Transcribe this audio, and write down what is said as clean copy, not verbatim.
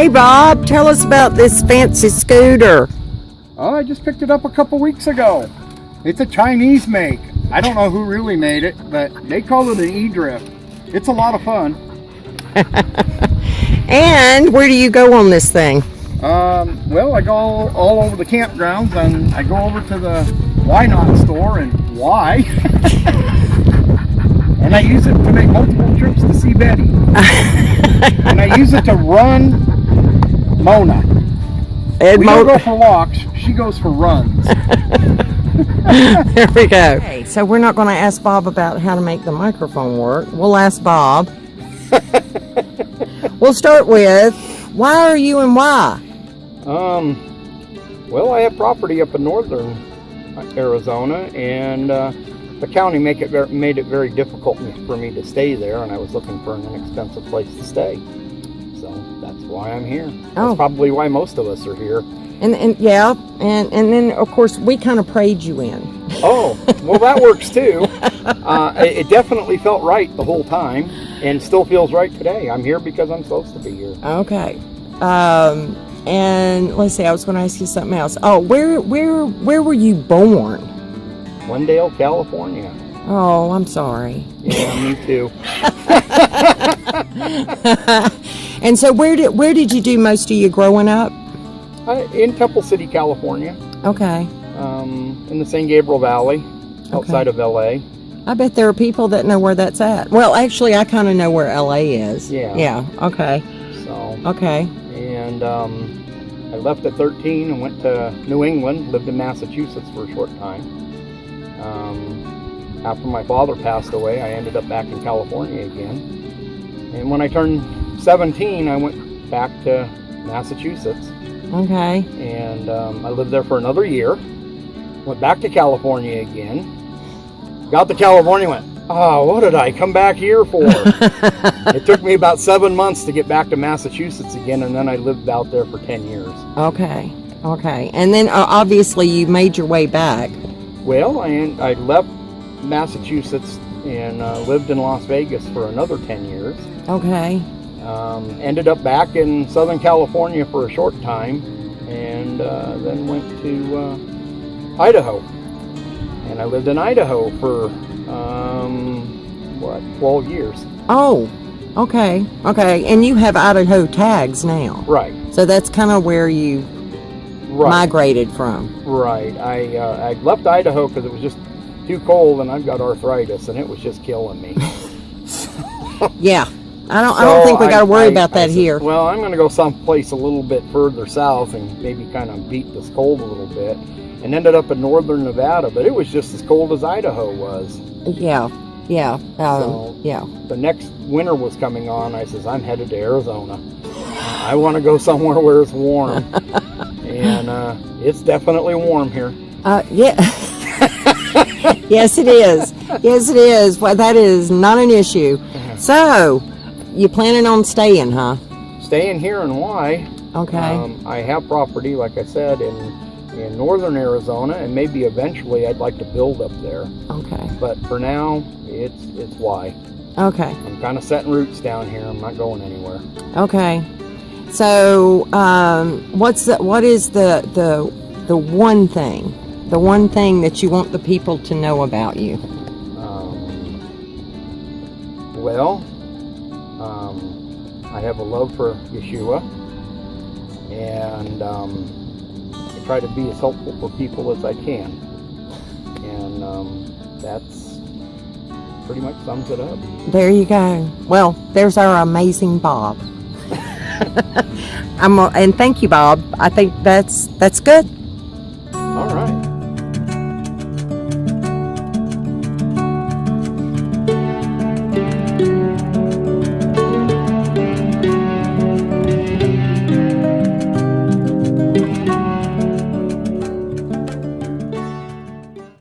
Hey Bob, tell us about this fancy scooter. Oh, I just picked it up a couple weeks ago. It's a Chinese make. I don't know who really made it, but they call it an e-drift. It's a lot of fun. And where do you go on this thing? Well, I go all over the campgrounds, and I go over to the Why Not store and why. And I use it to make multiple trips to see Betty. And I use it to run Mona. We don't go for walks, she goes for runs. There we go. Okay, so we're not going to ask Bob about how to make the microphone work. We'll ask Bob. We'll start with, why are you in Y? Well, I have property up in northern Arizona, and the county made it very difficult for me to stay there, and I was looking for an inexpensive place to stay. So that's why I'm here. That's probably why most of us are here. And then of course we kind of prayed you in. Oh, well, that works too. It definitely felt right the whole time, and still feels right today. I'm here because I'm supposed to be here. Okay. And let's see, I was going to ask you something else. Oh, where were you born? Glendale, California. Oh, I'm sorry. Yeah, me too. And so where did you do most of your growing up? In Temple City, California. Okay. In the San Gabriel Valley, outside of LA. I bet there are people that know where that's at. Well, actually, I kind of know where LA is. Yeah. Yeah. Okay. So. Okay. And I left at 13 and went to New England. Lived in Massachusetts for a short time. After my father passed away, I ended up back in California again. And when I turned 17, I went back to Massachusetts. Okay. And I lived there for another year. Went back to California again. Got to California and went, oh, what did I come back here for? It took me about 7 months to get back to Massachusetts again, and then I lived out there for 10 years. Okay. Okay. And then obviously you made your way back. Well, I left Massachusetts and lived in Las Vegas for another 10 years. Okay. Ended up back in Southern California for a short time, and then went to Idaho. And I lived in Idaho for, 12 years. Oh, okay. Okay. And you have Idaho tags now. Right. So that's kind of where you migrated from. Right. I left Idaho because it was just too cold, and I've got arthritis, and it was just killing me. Yeah. I don't think we got to worry about that here. Well, I'm going to go someplace a little bit further south and maybe kind of beat this cold a little bit. And ended up in northern Nevada, but it was just as cold as Idaho was. Yeah. Yeah. Yeah. The next winter was coming on. I says, I'm headed to Arizona. I want to go somewhere where it's warm. And it's definitely warm here. Yeah. Yes, it is. Yes, it is. Well, that is not an issue. So, you planning on staying, huh? Staying here in Y. Okay. I have property, like I said, in northern Arizona, and maybe eventually I'd like to build up there. Okay. But for now, it's Y. Okay. I'm kind of setting roots down here. I'm not going anywhere. Okay. So, what is the one thing that you want the people to know about you? Well, I have a love for Yeshua, and I try to be as helpful for people as I can, and that's pretty much sums it up. There you go. Well, there's our amazing Bob. And thank you, Bob. I think that's good.